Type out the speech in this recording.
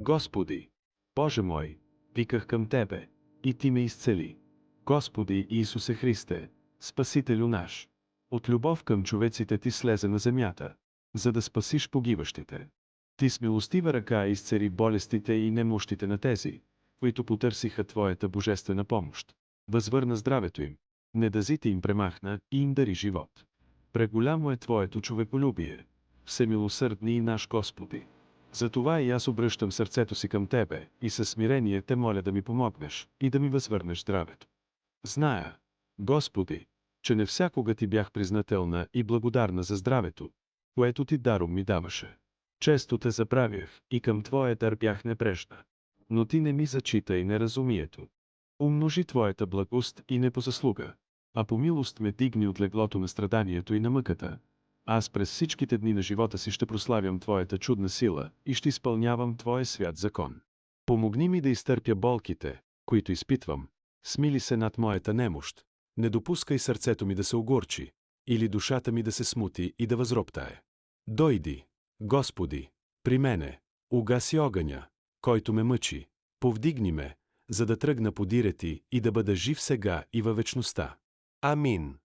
Господи, Боже мой, виках към Тебе, и Ти ме изцели. Господи Исусе Христе, Спасителю наш, от любов към човеците Ти слезе на земята, за да спасиш погиващите. Ти с милостива ръка изцели болестите и немощите на тези, които потърсиха Твоята божествена помощ. Възвърна здравето им, недъзите им премахна и им дари живот. Преголямо е Твоето човеколюбие, всемилосърдни и наш Господи. Затова и аз обръщам сърцето си към Тебе и със смирение Те моля да ми помогнеш и да ми възвърнеш здравето. Зная, Господи, че не всякога Ти бях признателна и благодарна за здравето, което Ти даром ми даваше. Често Те забравях и към Твоя дар бях небрежна. Но Ти не ми зачитай неразумието. Умножи Твоята благост и не по заслуга, а по милост ме дигни от леглото на страданието и на мъката. Аз през всичките дни на живота си ще прославям Твоята чудна сила и ще изпълнявам Твоя свят закон. Помогни ми да изтърпя болките, които изпитвам. Смили се над моята немощ. Не допускай сърцето ми да се огорчи, или душата ми да се смути и да възроптае. Дойди, Господи, при мене, угаси огъня, който ме мъчи, повдигни ме, за да тръгна подире Ти и да бъда жив сега и във вечността. Амин.